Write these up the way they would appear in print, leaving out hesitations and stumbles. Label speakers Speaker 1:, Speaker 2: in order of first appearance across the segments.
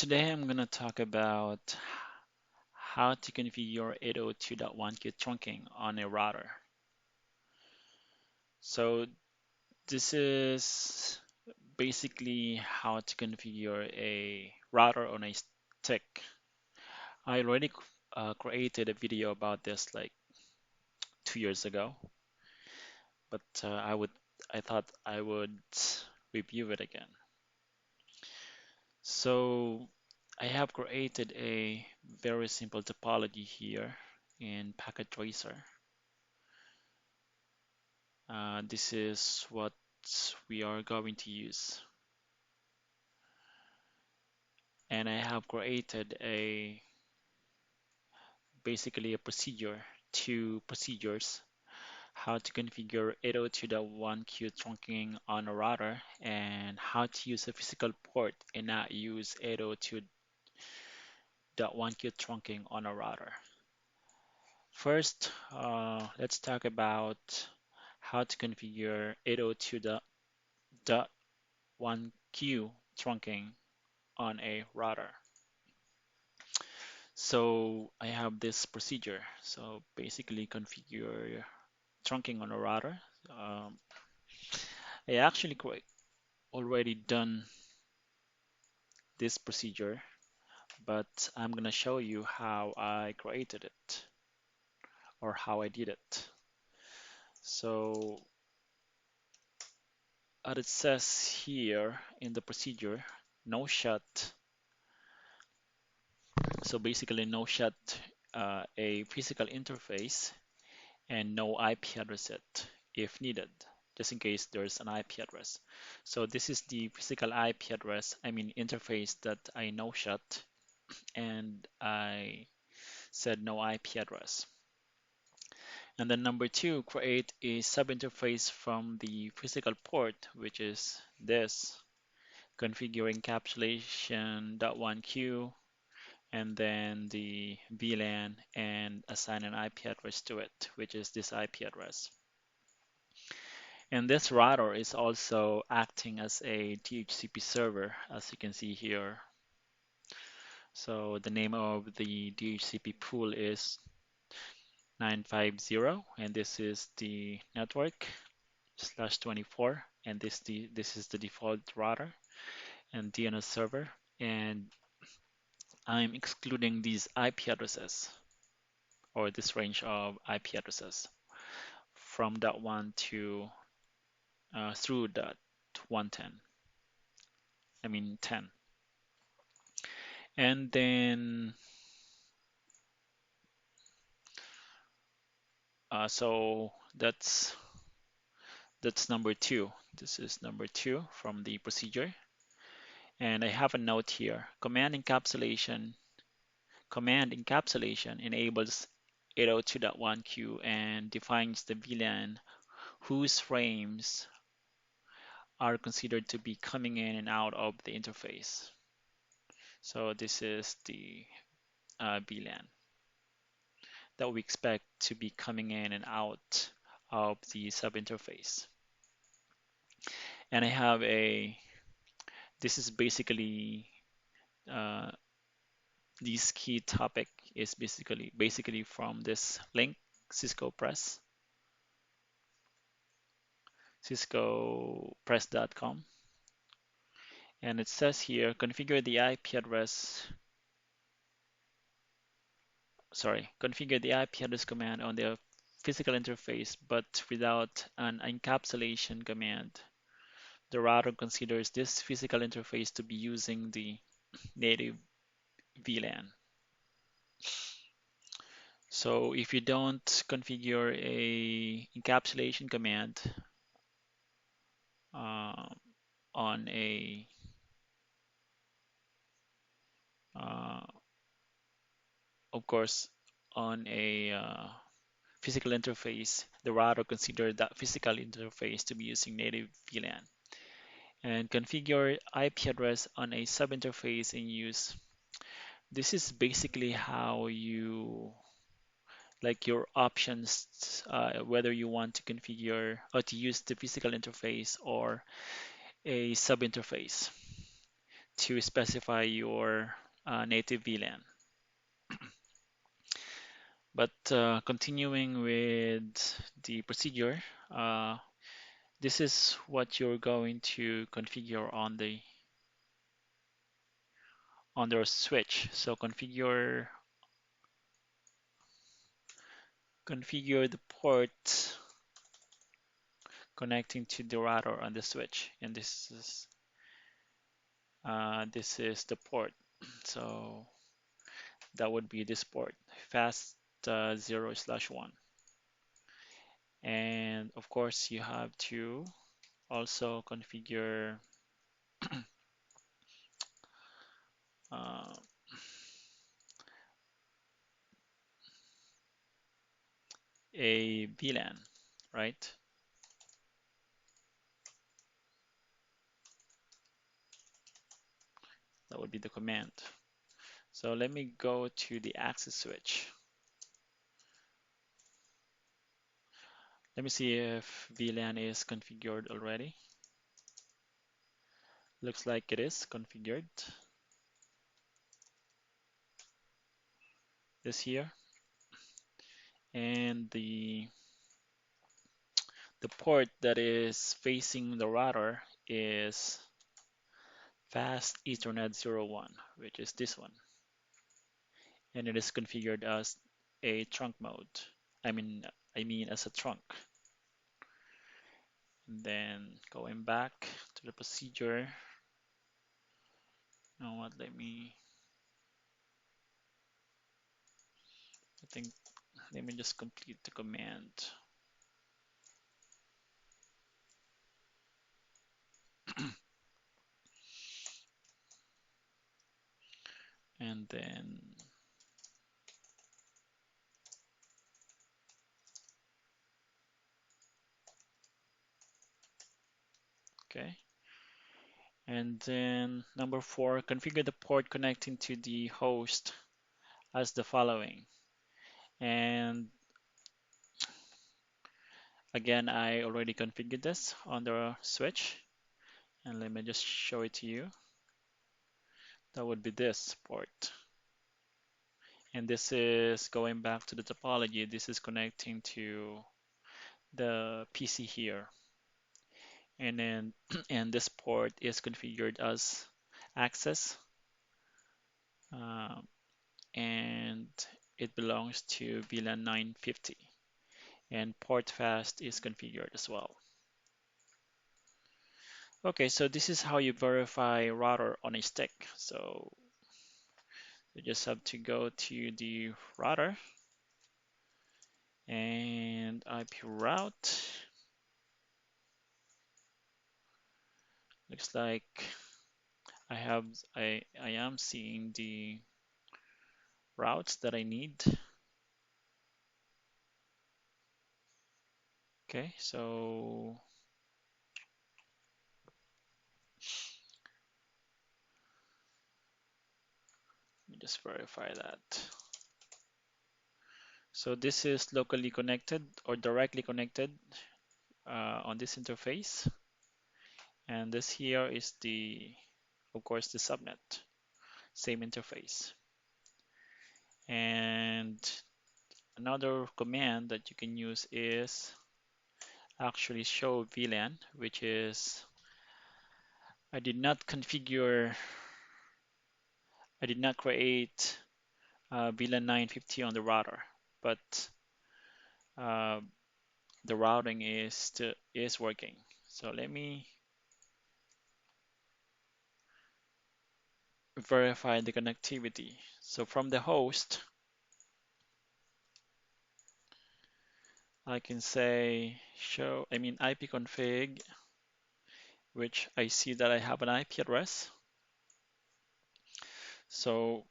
Speaker 1: Today I'm going to talk about how to configure 802.1q trunking on a router. So this is basically how to configure a router on a stick. I already created a video about this like 2 years ago, but I thought I would review it again. So I have created a very simple topology here in Packet Tracer. This is what we are going to use. And I have created basically a procedure, two procedures, how to configure 802.1q trunking on a router and how to use a physical port and not use 802.1q trunking on a router. First, let's talk about how to configure 802.1q trunking on a router. So I have this procedure. So basically configure trunking on a router. Um, I actually already done this procedure, but I'm gonna show you how I created it or how I did it. So as it says here in the procedure, no shut. So basically no shut a physical interface and no IP address set if needed, just in case there's an IP address. So this is the physical IP address, I mean interface that I no shut, and I said no IP address. And then number two, create a subinterface from the physical port, which is this, configure encapsulation.1q, and then the VLAN and assign an IP address to it, which is this IP address. And this router is also acting as a DHCP server, as you can see here. So the name of the DHCP pool is 950, and this is the network /24, and this is the default router and DNS server. And I'm excluding these IP addresses or this range of IP addresses from .1 to through .110. I mean 10. And then so that's number two. This is number two from the procedure. And I have a note here. Command encapsulation enables 802.1q and defines the VLAN whose frames are considered to be coming in and out of the interface. So this is the VLAN that we expect to be coming in and out of the subinterface. And I have this is basically this key topic is basically from this link, Cisco Press, ciscopress.com. And it says here, configure the IP address command on the physical interface, but without an encapsulation command. The router considers this physical interface to be using the native VLAN. So if you don't configure a encapsulation command on a of course on a physical interface, the router considers that physical interface to be using native VLAN. And configure IP address on a subinterface in use. This is basically how you like your options, whether you want to configure or to use the physical interface or a subinterface. to specify your native VLAN. But continuing with the procedure, this is what you're going to configure on the switch. So configure the port connecting to the router on the switch, and this is the port. So that would be this port, fast 0/1. And of course, you have to also configure uh, a VLAN, right? That would be the command. So let me go to the access switch. Let me see if VLAN is configured already. Looks like it is configured. This here. And the port that is facing the router is fast Ethernet 01, which is this one. And it is configured as a trunk mode. I mean as a trunk. And then going back to the procedure. You know what? Let me just complete the command. And then okay. And then number 4, configure the port connecting to the host as the following. And again, I already configured this on the switch. And let me just show it to you. That would be this port. And this is going back to the topology. This is connecting to the PC here. And then and this port is configured as access. And it belongs to VLAN 950. And port fast is configured as well. Okay, so this is how you verify router on a stick. So you just have to go to the router and IP route. Looks like I am seeing the routes that I need. Okay, so let me just verify that. So this is locally connected or directly connected on this interface. And this here is of course, the subnet, same interface. And another command that you can use is actually show VLAN, which is I did not create VLAN 950 on the router, but uh, the routing is working. So let me verify the connectivity. So from the host, I can say ipconfig, which I see that I have an IP address. So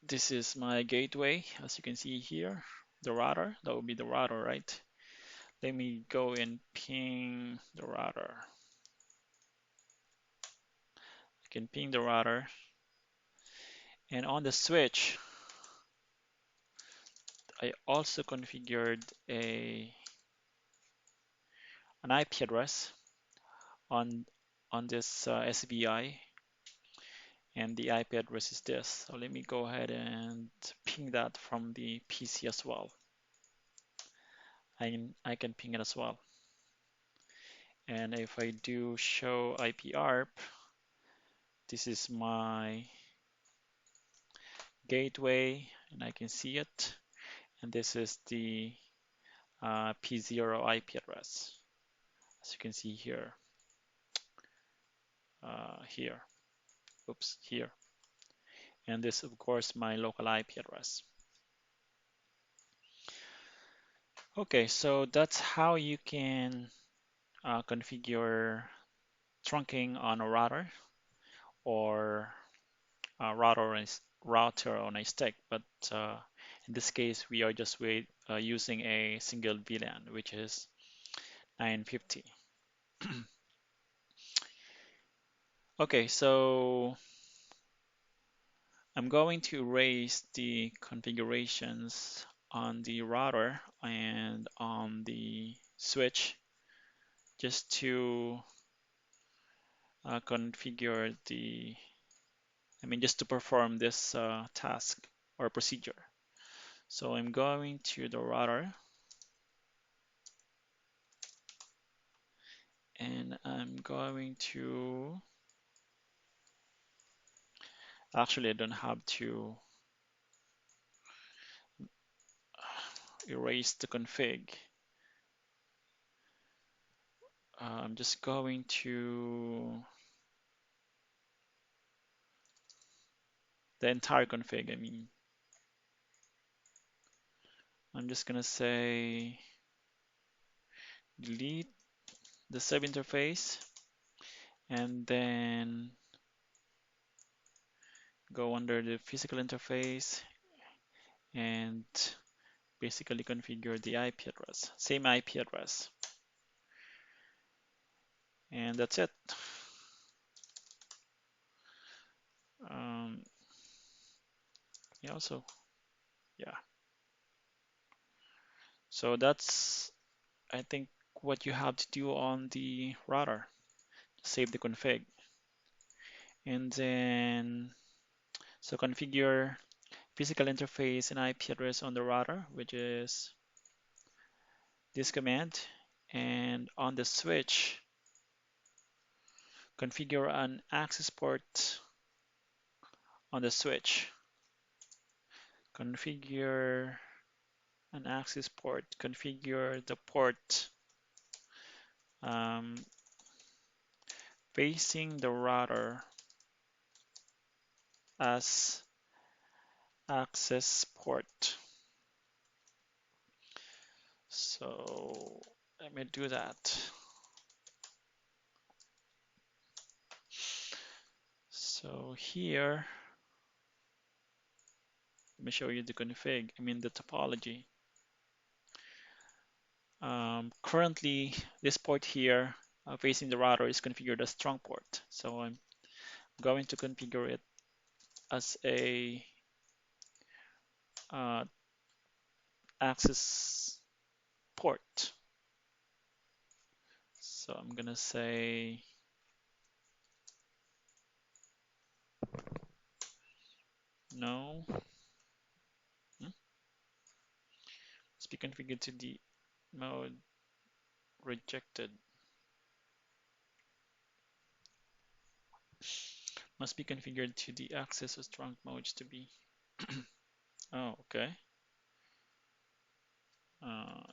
Speaker 1: this is my gateway, as you can see here, the router. That would be the router, right? Let me go and ping the router. I can ping the router. And on the switch, I also configured an IP address on this SVI. and the IP address is this. So let me go ahead and ping that from the PC as well. I can ping it as well. And if I do show IP ARP, this is my gateway, and I can see it. And this is the P0 IP address, as you can see here. Here. And this, of course, my local IP address. Okay, so that's how you can configure trunking on a router or a router on a stick. But in this case, we are just using a single VLAN, which is 950. Okay, so I'm going to erase the configurations on the router and on the switch just to configure just to perform this task or procedure. So I'm going to the router and I'm going to, actually I don't have to erase the config. I'm just going to the entire config. I'm just gonna say delete the subinterface and then go under the physical interface and basically configure the IP address, same IP address. And that's it. Um, yeah. So that's, I think, what you have to do on the router. Save the config. And then, so configure physical interface and IP address on the router, which is this command. And on the switch, configure an access port on the switch. Configure an access port. Configure the port facing the router as access port. So let me do that. So here, let me show you the config, the topology. Currently, this port here facing the router is configured as strong port. So I'm going to configure it as a access port. So I'm gonna say no. Must be configured to the mode rejected. Must be configured to the access or strong modes to be. Oh, okay.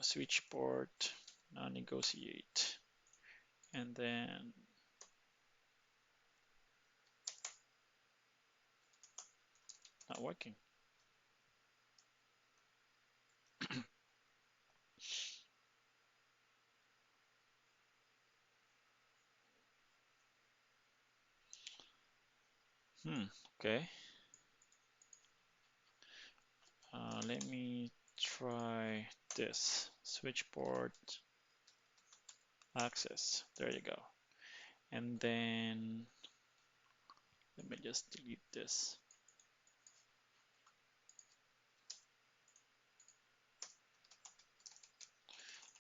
Speaker 1: Switch port, non-negotiate, and then not working. Okay. Let me try this. Switch port access. There you go. And then let me just delete this.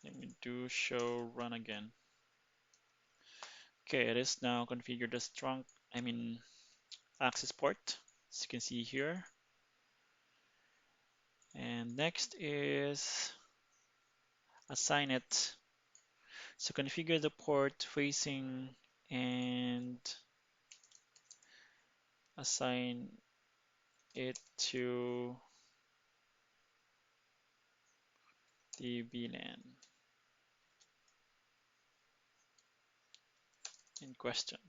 Speaker 1: Let me do show run again. Okay, it is now configured as trunk. access port, as you can see here. And next is assign it. So configure the port facing and assign it to the VLAN in question.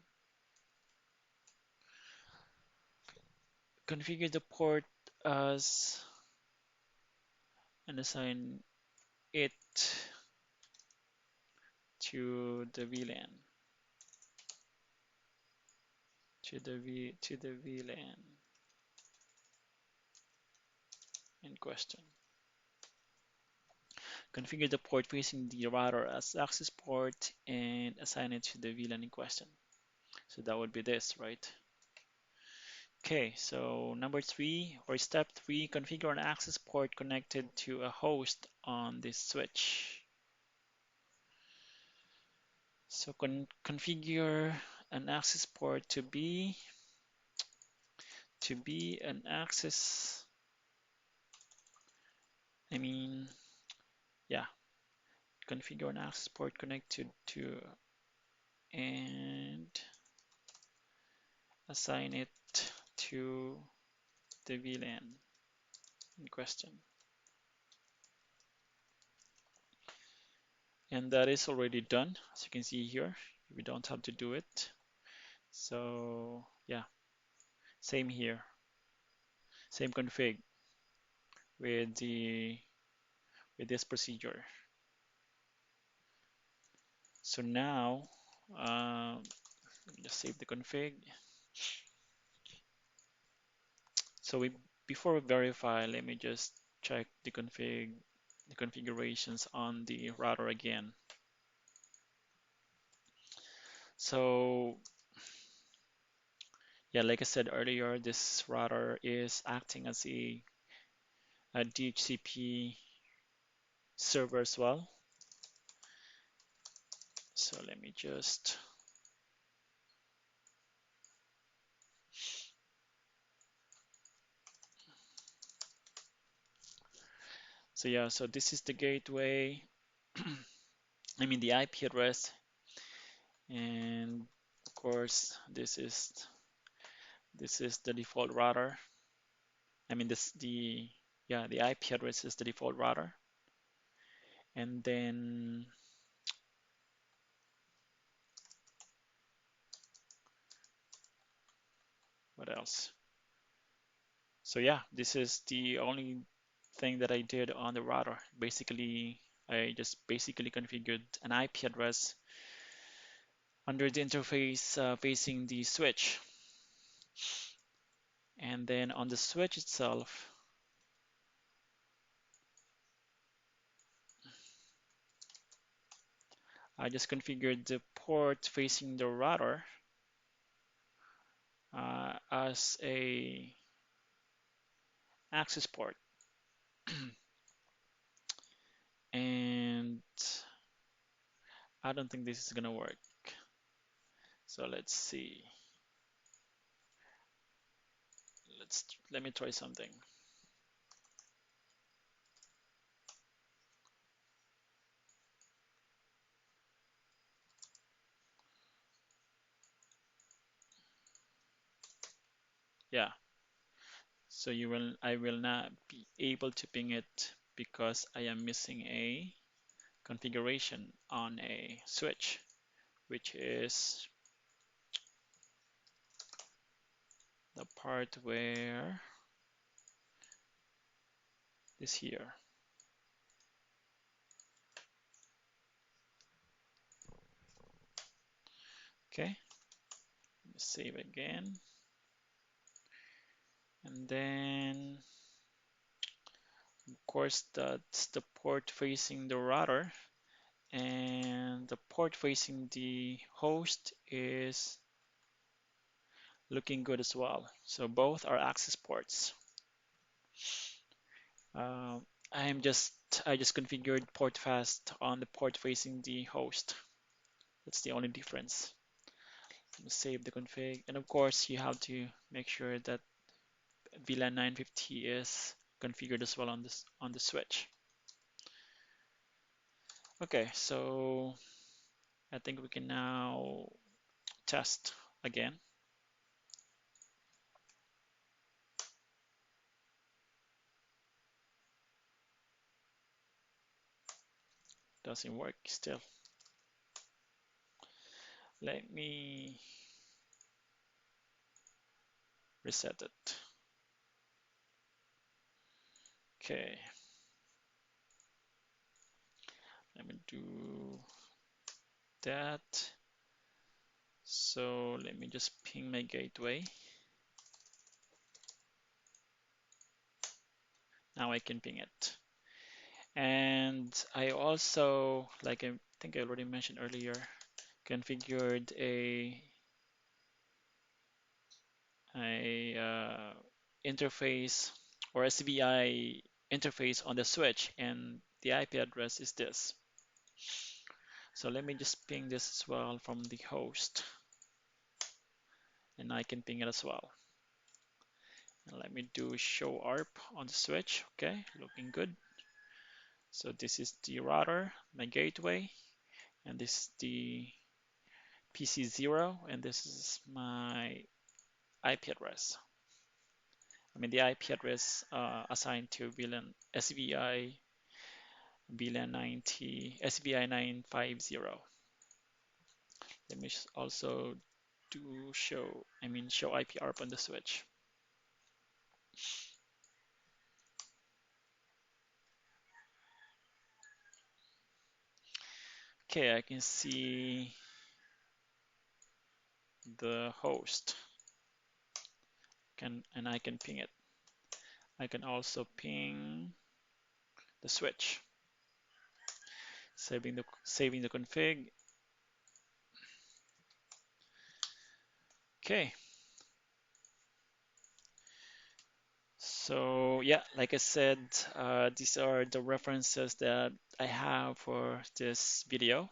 Speaker 1: Configure the port as and assign it to the VLAN to the VLAN in question. Configure the port facing the router as access port and assign it to the VLAN in question. So that would be this, right? Okay, so number 3 or step 3, configure an access port connected to a host on this switch. So configure an access port to be an access, yeah, configure an access port connected to and assign it to the VLAN in question. And that is already done, as you can see here. We don't have to do it. So yeah, same here, same config with this procedure. So now, just save the config. So before we verify, let me just check the configurations on the router again. So yeah, like I said earlier, this router is acting as a DHCP server as well. So let me just so yeah, so this is the gateway. The IP address, and of course this is the default router. The IP address is the default router, and then what else? So yeah, this is the only thing that I did on the router. Basically, I just configured an IP address under the interface facing the switch. And then on the switch itself, I just configured the port facing the router as a access port. And I don't think this is gonna work. So let's see. Let me try something. Yeah. So I will not be able to ping it because I am missing a configuration on a switch, which is the part where is here. Okay, save again. And then, of course, that's the port facing the router, and the port facing the host is looking good as well. So both are access ports. Uh, I just configured port fast on the port facing the host. That's the only difference. Save the config, and of course you have to make sure that VLAN 950 is configured as well on this on the switch. Okay, so I think we can now test again. Doesn't work still. Let me reset it. Okay, let me do that. So let me just ping my gateway. Now I can ping it. And I also, like I think I already mentioned earlier, configured a interface or SVI interface on the switch, and the IP address is this. So let me just ping this as well from the host, and I can ping it as well. And let me do show ARP on the switch. Okay, looking good. So this is the router, my gateway, and this is the PC0, and this is my IP address. I mean the IP address assigned to VLAN SVI VLAN 90 SVI 950. Let me also do show IP ARP on the switch. Okay, I can see the host and I can ping it. I can also ping the switch, saving the config. Okay, so yeah, like I said, these are the references that I have for this video.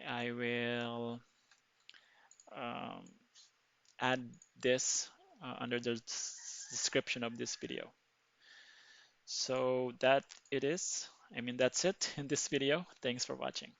Speaker 1: I will um, add this under the description of this video. So that it is. I mean, that's it in this video. Thanks for watching.